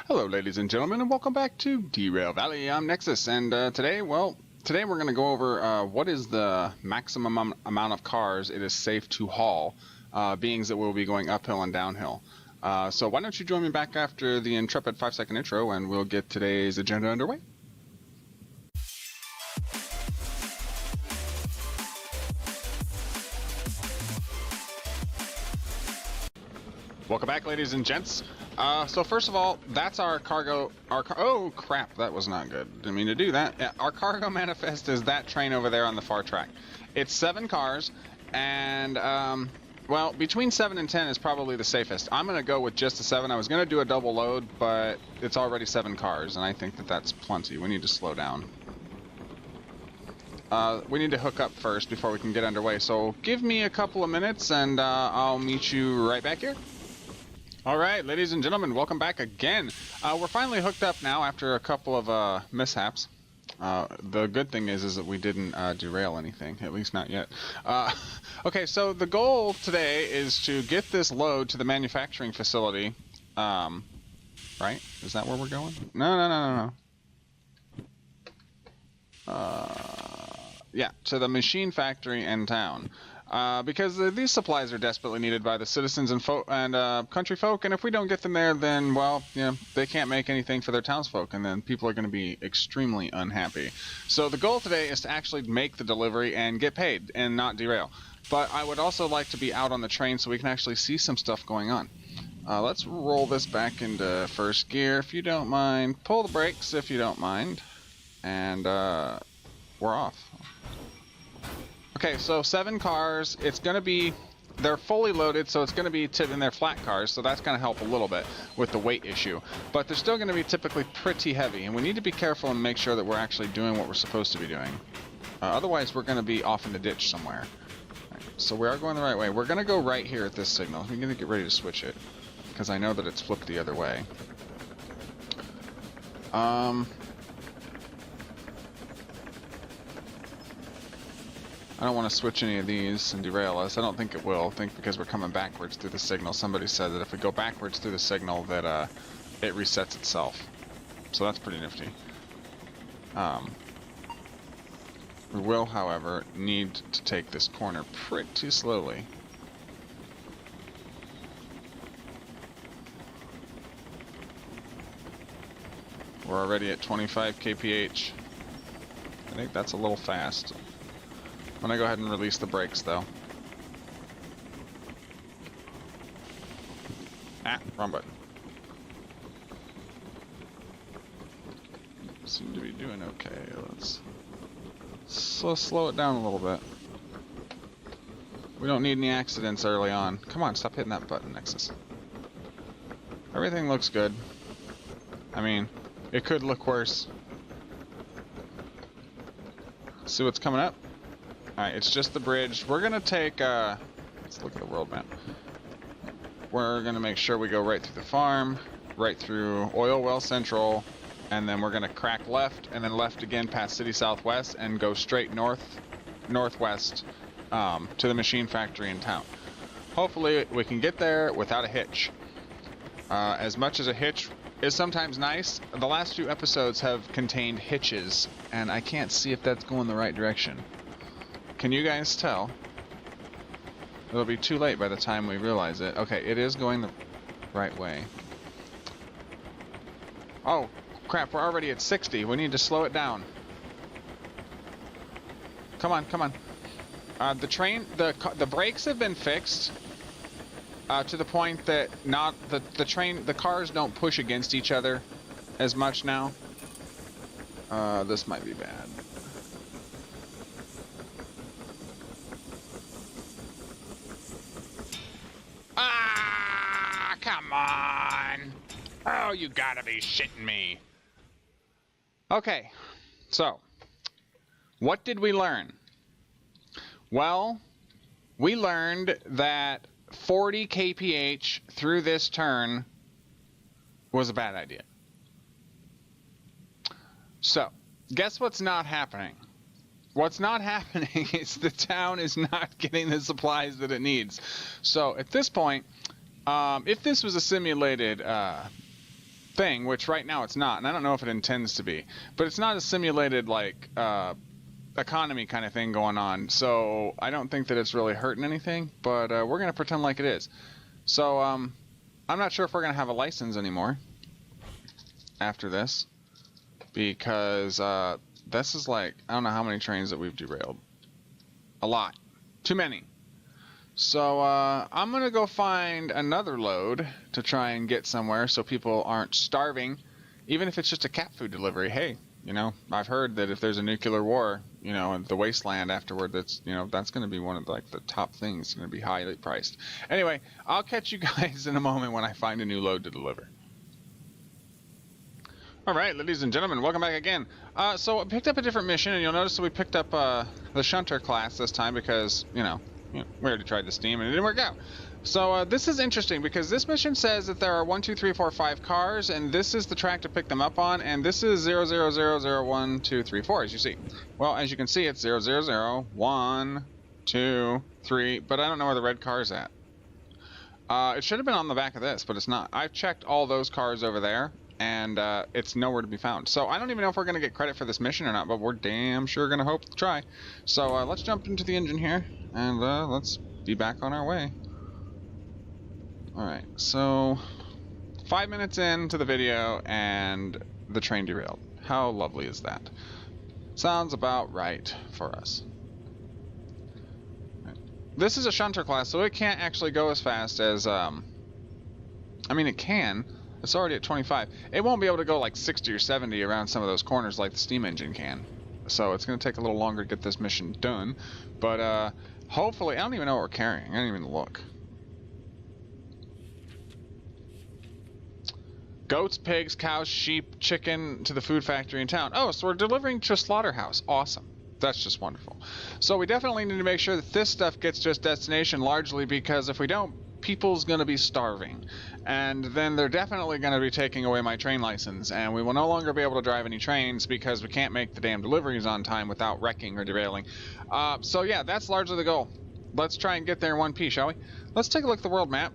Hello ladies and gentlemen, and welcome back to Derail Valley. I'm Nexxus, and today we're going to go over what is the maximum amount of cars it is safe to haul, being that we'll be going uphill and downhill. So why don't you join me back after the intrepid 5-second intro, and we'll get today's agenda underway. Welcome back, ladies and gents. So first of all, that's our cargo. Oh crap, that was not good. Didn't mean to do that. Yeah, our cargo manifest is that train over there on the far track. It's 7 cars, and well, between 7 and 10 is probably the safest. I'm gonna go with just the 7. I was gonna do a double load, but it's already 7 cars, and I think that that's plenty. We need to slow down. We need to hook up first before we can get underway. So give me a couple of minutes, and I'll meet you right back here. Alright, ladies and gentlemen, welcome back again. We're finally hooked up now after a couple of mishaps. The good thing is that we didn't derail anything, at least not yet. Okay, so the goal today is to get this load to the manufacturing facility. Right? Is that where we're going? No. Yeah, to the machine factory in town. Because these supplies are desperately needed by the citizens and country folk, and if we don't get them there, then, well, you know, they can't make anything for their townsfolk, and then people are going to be extremely unhappy. So the goal today is to actually make the delivery and get paid and not derail. But I would also like to be out on the train so we can actually see some stuff going on. Let's roll this back into first gear, if you don't mind. Pull the brakes, if you don't mind. And we're off. Okay, so 7 cars. It's going to be, they're fully loaded, so it's going to be in their flat cars, so that's going to help a little bit with the weight issue. But they're still going to be typically pretty heavy, and we need to be careful and make sure that we're actually doing what we're supposed to be doing. Otherwise, we're going to be off in the ditch somewhere. Right, so we are going the right way. We're going to go right here at this signal. We're going to get ready to switch it, because I know that it's flipped the other way. I don't want to switch any of these and derail us. I don't think it will. I think because we're coming backwards through the signal. Somebody said that if we go backwards through the signal that it resets itself. So that's pretty nifty. We will, however, need to take this corner pretty slowly. We're already at 25 kph. I think that's a little fast. I'm gonna go ahead and release the brakes, though. Ah, wrong button. Seem to be doing okay. Let's slow it down a little bit. We don't need any accidents early on. Come on, stop hitting that button, Nexxus. Everything looks good. I mean, it could look worse. See what's coming up? Alright, it's just the bridge. We're gonna take, let's look at the world map. We're gonna make sure we go right through the farm, right through Oil Well Central, and then we're gonna crack left, and then left again past City Southwest, and go straight northwest, to the machine factory in town. Hopefully we can get there without a hitch. As much as a hitch is sometimes nice, the last few episodes have contained hitches, and I can't see if that's going the right direction. Can you guys tell? It'll be too late by the time we realize it. Okay, it is going the right way. Oh, crap, we're already at 60. We need to slow it down. Come on, come on. The brakes have been fixed to the point that the cars don't push against each other as much now. This might be bad. Come on! Oh, you gotta be shitting me. Okay, so, what did we learn? Well, we learned that 40 kph through this turn was a bad idea. So, guess what's not happening? What's not happening is the town is not getting the supplies that it needs. So, at this point, if this was a simulated thing, which right now it's not, and I don't know if it intends to be, but it's not a simulated like economy kind of thing going on, so I don't think that it's really hurting anything, but we're gonna pretend like it is. So I'm not sure if we're gonna have a license anymore after this, because this is like, I don't know how many trains that we've derailed. A lot. Too many. So I'm gonna go find another load to try and get somewhere so people aren't starving, even if it's just a cat food delivery. Hey, you know, I've heard that if there's a nuclear war, you know, in the wasteland afterward, that's, you know, that's gonna be one of like the top things. It's gonna be highly priced. Anyway, I'll catch you guys in a moment when I find a new load to deliver. Alright, ladies and gentlemen, welcome back again. So I picked up a different mission, and you'll notice that we picked up the shunter class this time because, you know, we already tried the steam and it didn't work out. So this is interesting because this mission says that there are 1, 2, 3, 4, 5 cars, and this is the track to pick them up on, and this is 0, 0, 0, 0, 1, 2, 3, 4, as you see. Well, as you can see, it's 0, 0, 0, 1, 2, 3, but I don't know where the red car is at. It should have been on the back of this, but it's not. I've checked all those cars over there, and it's nowhere to be found. So I don't even know if we're going to get credit for this mission or not, but we're damn sure going to hope to try. So let's jump into the engine here, and let's be back on our way. Alright, so 5 minutes into the video, and the train derailed. How lovely is that? Sounds about right for us. Right. This is a shunter class, so it can't actually go as fast as, I mean, it can. It's already at 25. It won't be able to go like 60 or 70 around some of those corners like the steam engine can. So it's going to take a little longer to get this mission done. But hopefully, I don't even know what we're carrying. I didn't even look. Goats, pigs, cows, sheep, chicken to the food factory in town. Oh, so we're delivering to a slaughterhouse. Awesome. That's just wonderful. So we definitely need to make sure that this stuff gets to its destination, largely because if we don't, people's going to be starving. And then they're definitely going to be taking away my train license, and we will no longer be able to drive any trains because we can't make the damn deliveries on time without wrecking or derailing. So yeah, that's largely the goal. Let's try and get there in one piece, shall we? Let's take a look at the world map.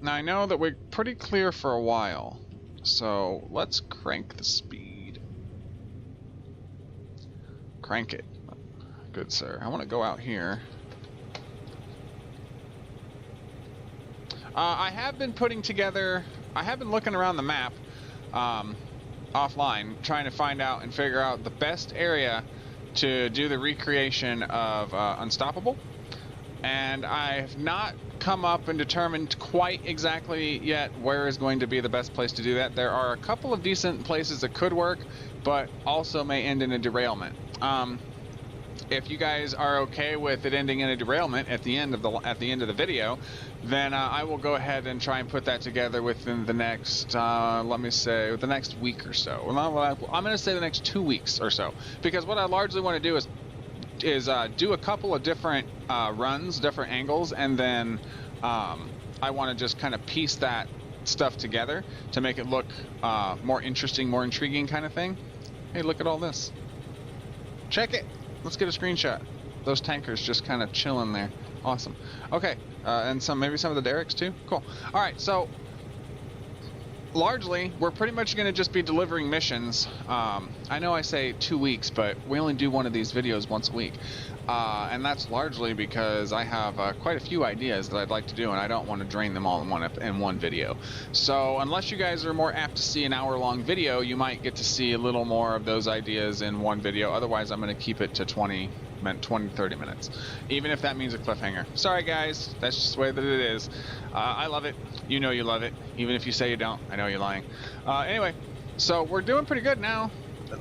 Now I know that we're pretty clear for a while, so let's crank the speed. Crank it. Good sir. I want to go out here. I have been looking around the map offline, trying to find out and figure out the best area to do the recreation of Unstoppable. And I've not come up and determined quite exactly yet where is going to be the best place to do that. There are a couple of decent places that could work, but also may end in a derailment. If you guys are okay with it ending in a derailment at the end of the video, then I will go ahead and try and put that together within the next, let me say, the next week or so. I'm going to say the next 2 weeks or so, because what I largely want to do is do a couple of different runs, different angles, and then I want to just kind of piece that stuff together to make it look more interesting, more intriguing kind of thing. Hey, look at all this. Check it. Let's get a screenshot. Those tankers just kind of chilling there. Awesome. Okay, and maybe some of the derricks too. Cool. All right, so largely we're pretty much going to just be delivering missions. I know I say 2 weeks, but we only do one of these videos once a week, and that's largely because I have quite a few ideas that I'd like to do, and I don't want to drain them all in one video. So unless you guys are more apt to see an hour-long video, you might get to see a little more of those ideas in one video. Otherwise, I'm going to keep it to 20, 30 minutes, even if that means a cliffhanger. Sorry guys, that's just the way that it is. I love it. You know you love it. Even if you say you don't, I know you're lying. Anyway, so we're doing pretty good now.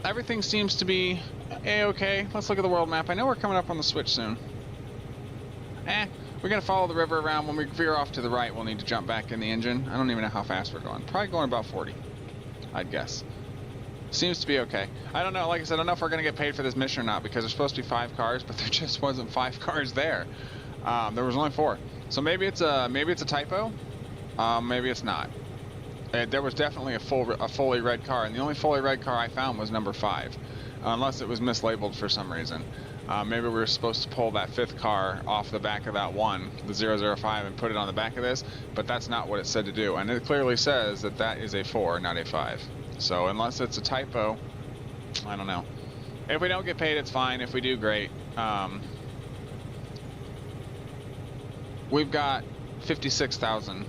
Everything seems to be a-okay. Let's look at the world map. I know we're coming up on the switch soon. We're gonna follow the river around. When we veer off to the right, we'll need to jump back in the engine. I don't even know how fast we're going. Probably going about 40, I'd guess. Seems to be okay. I don't know, like I said, I don't know if we're going to get paid for this mission or not, because there's supposed to be 5 cars, but there just wasn't 5 cars there. There was only 4. So maybe it's a typo. Maybe it's not. There was definitely a fully red car, and the only fully red car I found was number 5, unless it was mislabeled for some reason. Maybe we were supposed to pull that 5th car off the back of that one, the 005, and put it on the back of this, but that's not what it said to do. And it clearly says that that is a 4, not a 5. So unless it's a typo, I don't know. If we don't get paid, it's fine. If we do, great. We've got 56,000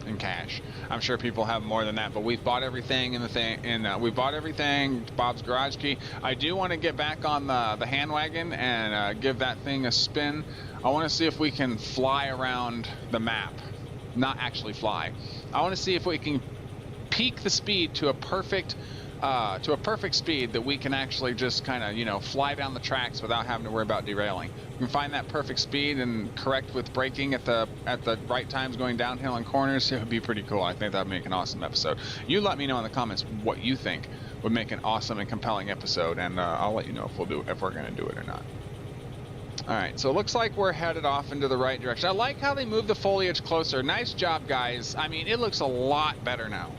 in cash. I'm sure people have more than that, but we've bought everything in the thing, and we bought everything. Bob's garage key. I do want to get back on the hand wagon and give that thing a spin. I want to see if we can fly around the map. Not actually fly. I want to see if we can peak the speed to a perfect speed that we can actually just kind of, you know, fly down the tracks without having to worry about derailing. We can find that perfect speed and correct with braking at the right times going downhill in corners. It would be pretty cool. I think that would make an awesome episode. You let me know in the comments what you think would make an awesome and compelling episode, and I'll let you know if we're going to do it or not. All right, so it looks like we're headed off into the right direction. I like how they moved the foliage closer. Nice job, guys. I mean, it looks a lot better now.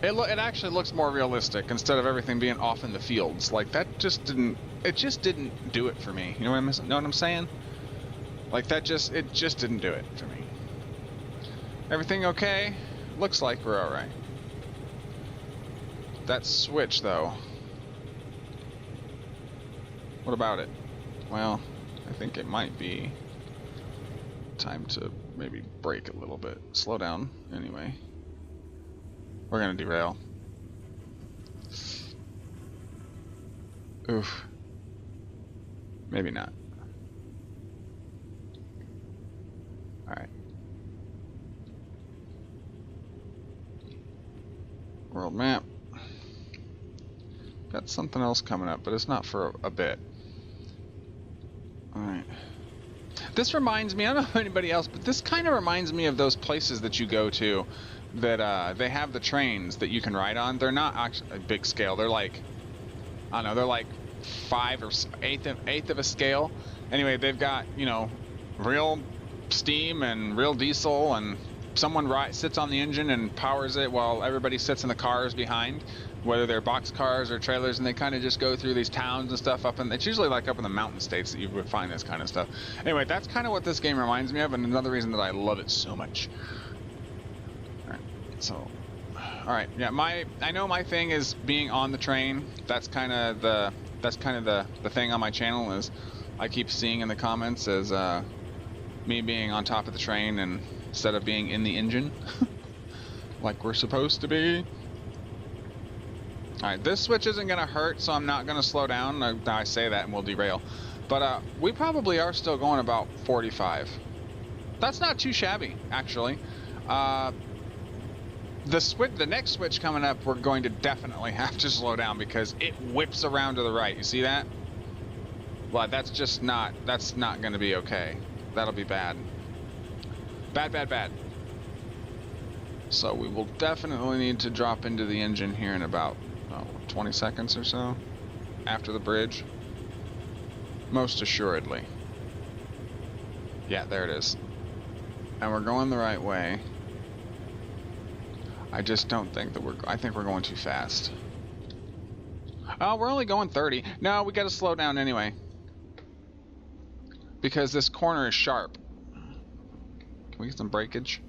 It actually looks more realistic instead of everything being off in the fields. Like, that just didn't... It just didn't do it for me. You know what I'm saying? Like, it just didn't do it for me. Everything okay? Looks like we're alright. That switch, though. What about it? Well, I think it might be time to maybe brake a little bit. Slow down, anyway. We're gonna derail. Oof. Maybe not. Alright. World map. Got something else coming up, but it's not for a bit. Alright. This reminds me, I don't know anybody else, but this kind of reminds me of those places that you go to that they have the trains that you can ride on. They're not actually a big scale. They're like, I don't know, they're like 5 or 1/8 of a scale. Anyway, they've got, you know, real steam and real diesel, and someone sits on the engine and powers it while everybody sits in the cars behind, whether they're box cars or trailers, and they kind of just go through these towns and stuff it's usually like up in the mountain states that you would find this kind of stuff. Anyway, that's kind of what this game reminds me of, and another reason that I love it so much. So, all right, yeah. I know my thing is being on the train. That's kind of the thing on my channel is I keep seeing in the comments as me being on top of the train and instead of being in the engine, like we're supposed to be. All right, this switch isn't gonna hurt, so I'm not gonna slow down. I say that and we'll derail, but we probably are still going about 45. That's not too shabby, actually. The next switch coming up, we're going to definitely have to slow down because it whips around to the right. You see that? Well, that's not going to be okay. That'll be bad. Bad. So we will definitely need to drop into the engine here in about 20 seconds or so after the bridge. Most assuredly. Yeah, there it is. And we're going the right way. I just don't think that I think we're going too fast. Oh, we're only going 30. No, we got to slow down anyway. Because this corner is sharp. Can we get some breakage?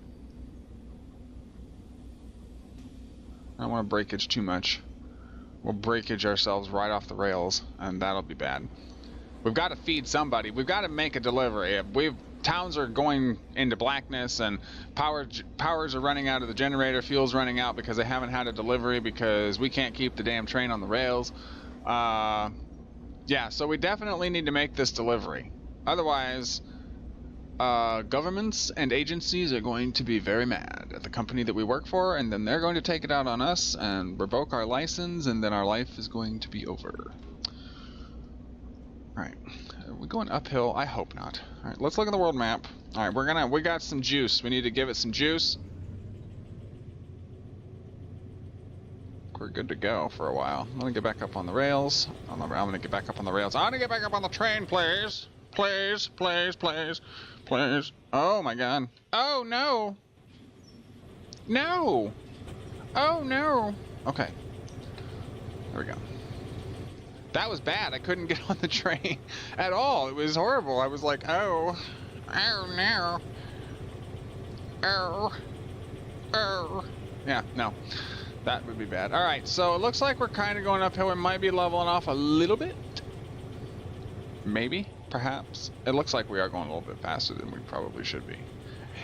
I don't want to breakage too much. We'll breakage ourselves right off the rails, and that'll be bad. We've got to feed somebody. We've got to make a delivery. Towns are going into blackness, and powers are running out of the generator, fuel's running out because they haven't had a delivery because we can't keep the damn train on the rails. Yeah, so we definitely need to make this delivery. Otherwise, governments and agencies are going to be very mad at the company that we work for, and then they're going to take it out on us and revoke our license, and then our life is going to be over. Alright, are we going uphill? I hope not. Alright, let's look at the world map. Alright, we got some juice. We need to give it some juice. We're good to go for a while. I'm gonna get back up on the rails. I'm gonna get back up on the rails. I wanna get back up on the train, please. Please. Oh my god. Oh no. No. Oh no. Okay. There we go. That was bad. I couldn't get on the train at all. It was horrible. I was like, oh no. Oh. Yeah, no. That would be bad. All right, so it looks like we're kind of going uphill. We might be leveling off a little bit. Maybe, perhaps. It looks like we are going a little bit faster than we probably should be.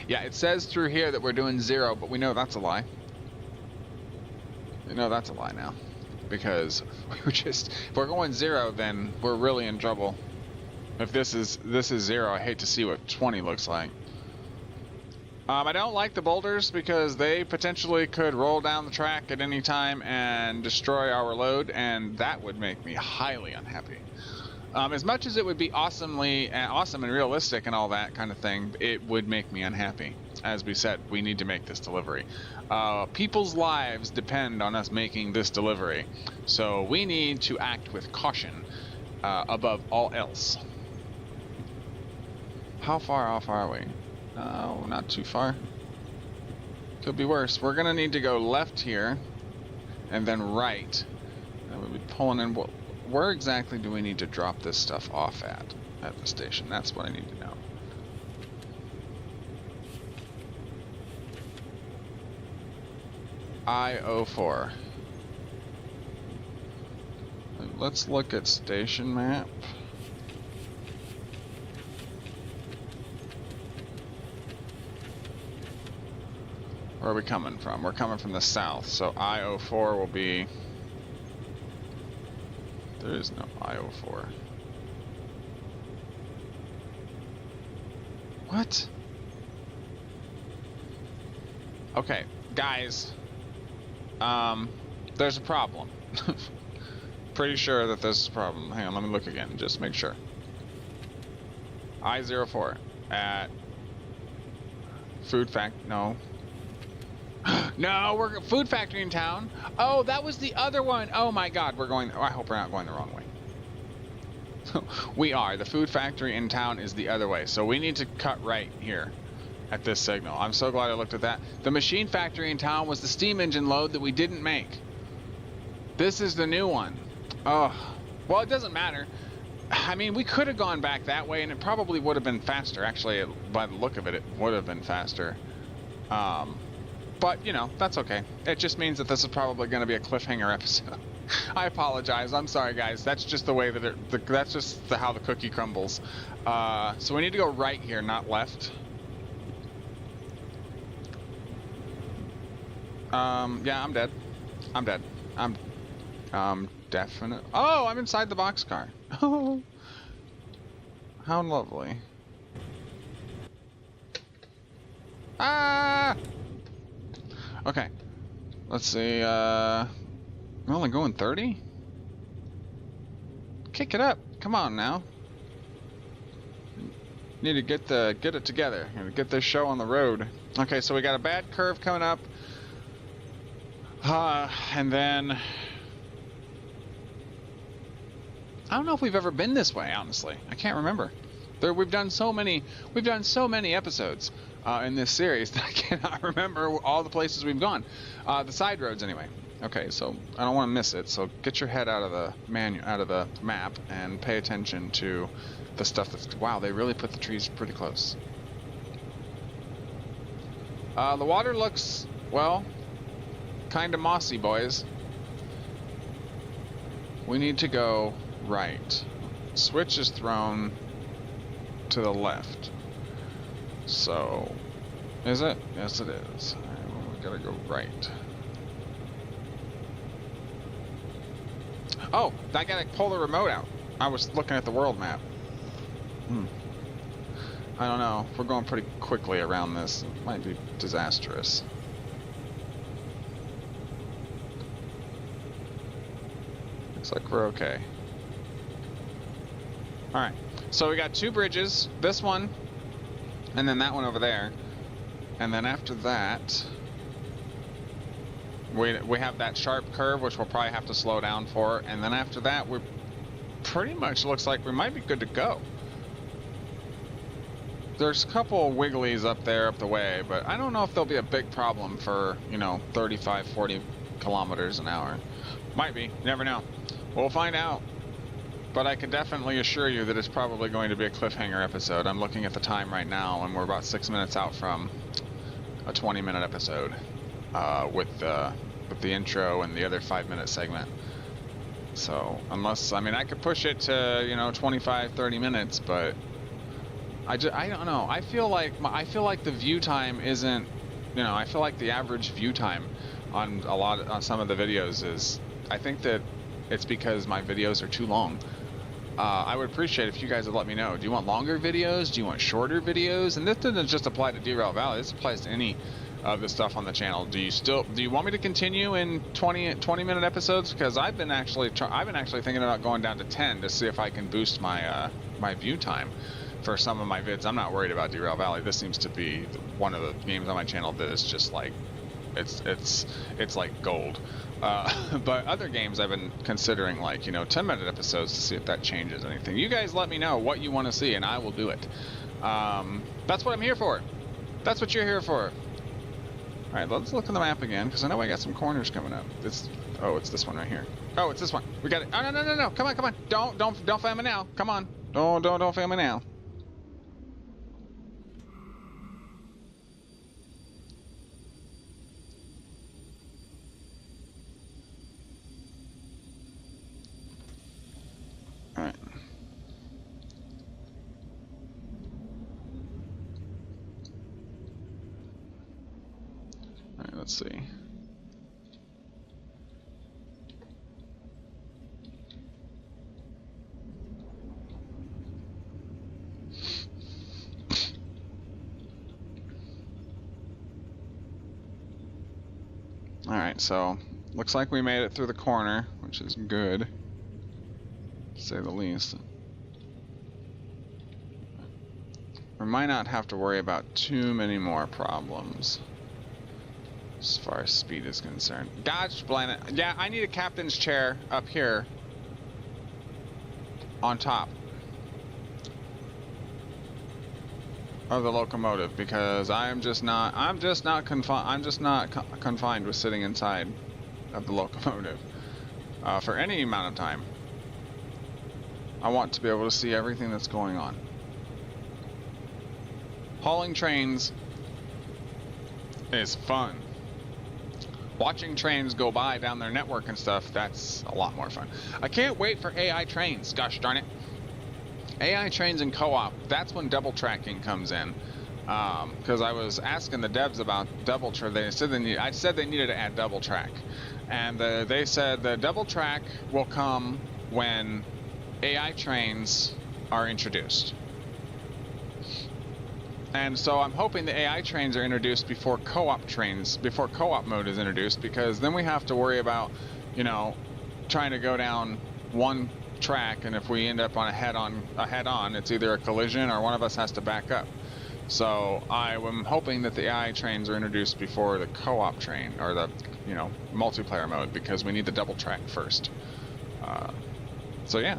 Yeah, it says through here that we're doing 0, but we know that's a lie. We know that's a lie now. Because if we're going 0, then we're really in trouble. If this is 0, I hate to see what 20 looks like. I don't like the boulders because they potentially could roll down the track at any time and destroy our load, and that would make me highly unhappy. As much as it would be awesome and realistic and all that kind of thing, it would make me unhappy. As we said, we need to make this delivery. People's lives depend on us making this delivery, so we need to act with caution above all else. How far off are we? Oh, not too far. Could be worse. We're gonna need to go left here, and then right. And we'll be pulling in. Where exactly do we need to drop this stuff off at the station? That's what I need to know. I-04. Let's look at station map. Where are we coming from? We're coming from the south, so I-04 will be... There is no I-04. What? Okay, guys. There's a problem. Pretty sure that there's a problem. Hang on, let me look again, just make sure. I-04 at... Food no. No, we're food factory in town. Oh, that was the other one. Oh my God, we're going. Oh, I hope we're not going the wrong way. We are. The food factory in town is the other way, so we need to cut right here at this signal. I'm so glad I looked at that. The machine factory in town was the steam engine load that we didn't make. This is the new one. Oh, well, it doesn't matter. I mean, we could have gone back that way, and it probably would have been faster. Actually, by the look of it, it would have been faster. But, you know, that's okay. It just means that this is probably going to be a cliffhanger episode. I apologize. I'm sorry, guys. That's just the way that that's just how the cookie crumbles. So we need to go right here, not left. Yeah, I'm dead. I'm dead. I'm definite. Oh, I'm inside the boxcar. Oh, how lovely. Ah! Okay, let's see, we're only going 30? Kick it up, come on now. Need to get it together, and get this show on the road. Okay, so we got a bad curve coming up. And then... I don't know if we've ever been this way, honestly. I can't remember. We've done so many episodes. In this series that I cannot remember all the places we've gone. The side roads anyway. Okay, so I don't want to miss it, so get your head out of the map and pay attention to the stuff that's... Wow, they really put the trees pretty close. The water looks, well, kind of mossy, boys. We need to go right. Switch is thrown to the left. So, is it? Yes, it is. All right, well, we gotta go right. Oh, I gotta pull the remote out. I was looking at the world map. I don't know. We're going pretty quickly around this. It might be disastrous. Looks like we're okay. All right. So we got 2 bridges. This one. And then that one over there. And then after that, we have that sharp curve, which we'll probably have to slow down for. And then after that, we're pretty much looks like we might be good to go. There's a couple wigglies up there up the way, but I don't know if they'll be a big problem for, you know, 35, 40 kilometers an hour. Might be. You never know. We'll find out. but I can definitely assure you that it's probably going to be a cliffhanger episode. I'm looking at the time right now, and we're about 6 minutes out from a 20-minute episode with the intro and the other 5-minute segment. So unless, I mean, I could push it to, you know, 25, 30 minutes, but I don't know. I feel like the view time isn't, you know, I feel like the average view time on some of the videos is, I think that it's because my videos are too long. I would appreciate if you guys would let me know. Do you want longer videos? Do you want shorter videos? And this doesn't just apply to Derail Valley. This applies to any of the stuff on the channel. Do you want me to continue in 20-minute episodes? Because I've been actually thinking about going down to 10 to see if I can boost my my view time for some of my vids. I'm not worried about Derail Valley. This seems to be one of the games on my channel that is just like, it's like gold. But other games I've been considering, like, you know, 10-minute episodes to see if that changes anything. You guys let me know what you want to see and I will do it. That's what I'm here for. That's what you're here for. Alright, let's look at the map again, because I know I got some corners coming up. It's this one right here. Oh, it's this one. We got it. Oh, no. Come on. Don't fail me now. Come on. Don't fail me now. Alright. Alright, let's see. Alright, so looks like we made it through the corner, which is good, to say the least. We might not have to worry about too many more problems as far as speed is concerned. Gosh, blame it. Yeah, I need a captain's chair up here on top of the locomotive, because I'm just not confined with sitting inside of the locomotive for any amount of time. I want to be able to see everything that's going on. Hauling trains is fun. Watching trains go by down their network and stuff, that's a lot more fun. I can't wait for AI trains, gosh darn it. AI trains in co-op, that's when double tracking comes in. Because I was asking the devs about double track. I said they needed to add double track. And they said the double track will come when AI trains are introduced. And so I'm hoping the AI trains are introduced before co-op mode is introduced, because then we have to worry about, you know, trying to go down one track, and if we end up on a head-on, it's either a collision or one of us has to back up. So I am hoping that the AI trains are introduced before the co-op train, or the, you know, multiplayer mode, because we need the double track first. So yeah,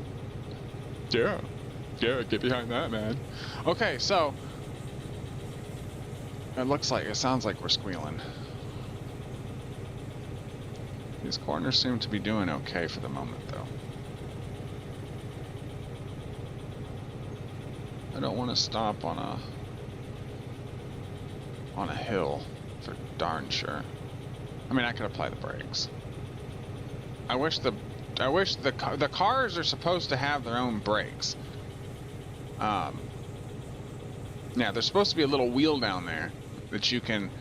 get behind that, man. Okay, so it sounds like we're squealing. These corners seem to be doing okay for the moment, though. I don't want to stop on a hill for darn sure. I mean, I could apply the brakes. I wish the cars are supposed to have their own brakes. Yeah, there's supposed to be a little wheel down there that you can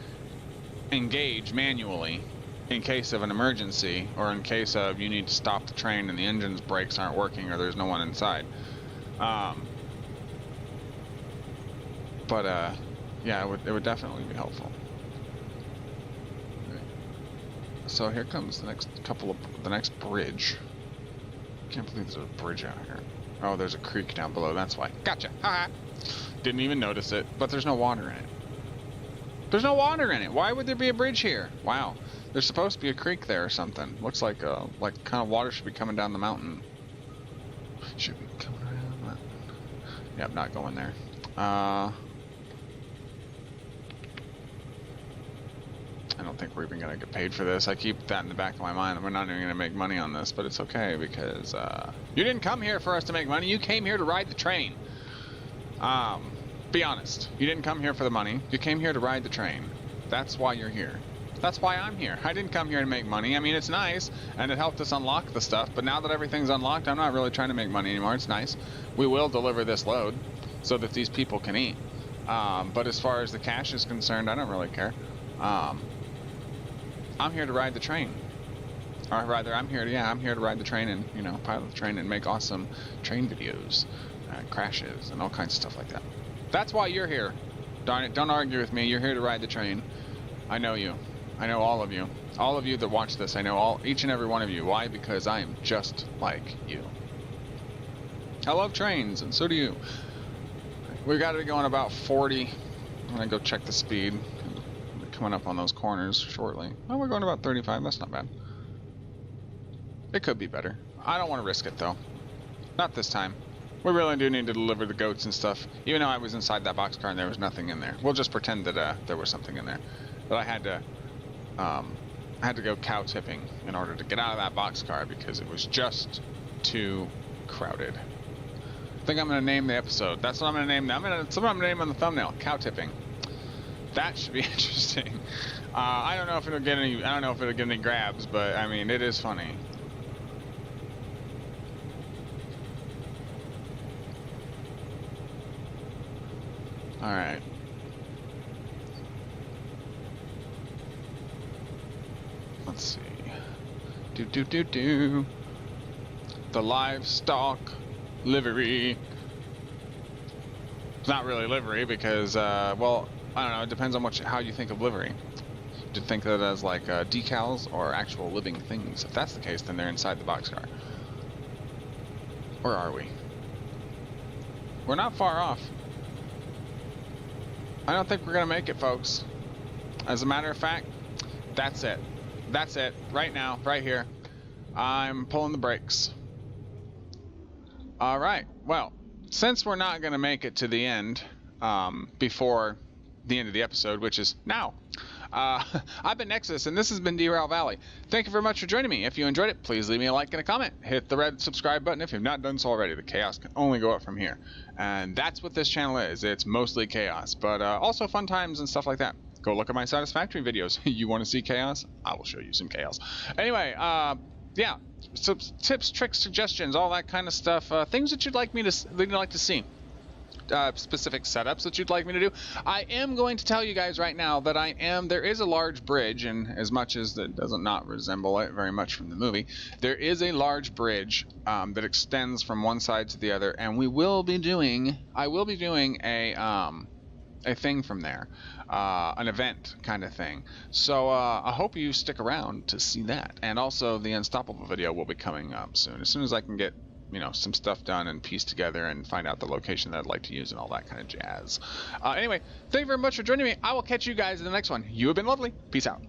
engage manually in case of an emergency, or in case of you need to stop the train and the engine's brakes aren't working, or there's no one inside. But yeah, it would definitely be helpful. So here comes the next bridge. Can't believe there's a bridge out here. Oh, there's a creek down below. That's why. Gotcha. Haha. Didn't even notice it. But there's no water in it. There's no water in it. Why would there be a bridge here? Wow. There's supposed to be a creek there or something. Looks like kind of water should be coming down the mountain. Should be coming around the mountain. Yep, not going there. And don't think we're even gonna get paid for this. I keep that in the back of my mind. We're not even gonna make money on this, but it's okay because you didn't come here for us to make money. You came here to ride the train. Be honest. You didn't come here for the money. You came here to ride the train. That's why you're here. That's why I'm here. I didn't come here to make money. I mean, it's nice, and it helped us unlock the stuff, but now that everything's unlocked, I'm not really trying to make money anymore. It's nice. We will deliver this load so that these people can eat. But as far as the cash is concerned, I don't really care. I'm here to ride the train. Or rather, I'm here to ride the train and, you know, pilot the train and make awesome train videos, crashes, and all kinds of stuff like that. That's why you're here. Darn it, don't argue with me. You're here to ride the train. I know you. I know all of you. All of you that watch this, I know each and every one of you. Why? Because I am just like you. I love trains, and so do you. We've got it going about 40. I'm going to go check the speed. We're coming up on those corners shortly. Oh, we're going about 35. That's not bad. It could be better. I don't want to risk it, though. Not this time. We really do need to deliver the goats and stuff. Even though I was inside that boxcar and there was nothing in there. We'll just pretend that there was something in there. But I had to go cow tipping in order to get out of that boxcar because it was just too crowded. I think I'm going to name the episode. That's what I'm going to name. That's what I'm going to name on the thumbnail. Cow tipping. That should be interesting. I don't know if it'll get any. I don't know if it'll get any grabs, but I mean, it is funny. All right. Let's see. The livestock livery. It's not really livery because, well, I don't know. It depends on how you think of livery. Do you think of it as like decals or actual living things? If that's the case, then they're inside the boxcar. Or are we? We're not far off. I don't think we're gonna make it, folks. As a matter of fact, that's it. That's it. Right now, right here. I'm pulling the brakes. Alright, well, since we're not going to make it to the end before the end of the episode, which is now, I've been Nexxus, and this has been Derail Valley. Thank you very much for joining me. If you enjoyed it, please leave me a like and a comment. Hit the red subscribe button if you've not done so already. The chaos can only go up from here. And that's what this channel is. It's mostly chaos, but also fun times and stuff like that. Go look at my Satisfactory videos. You want to see chaos? I will show you some chaos. Anyway, yeah, so tips, tricks, suggestions, all that kind of stuff. Things that you'd like to see. Specific setups that you'd like me to do. I am going to tell you guys right now that there is a large bridge, and as much as that doesn't not resemble it very much from the movie, there is a large bridge that extends from one side to the other, and I will be doing a thing from there, an event kind of thing. So I hope you stick around to see that, and also the Unstoppable video will be coming up soon as I can get, you know, some stuff done and piece together and find out the location that I'd like to use and all that kind of jazz. Anyway, thank you very much for joining me. I will catch you guys in the next one. You have been lovely. Peace out.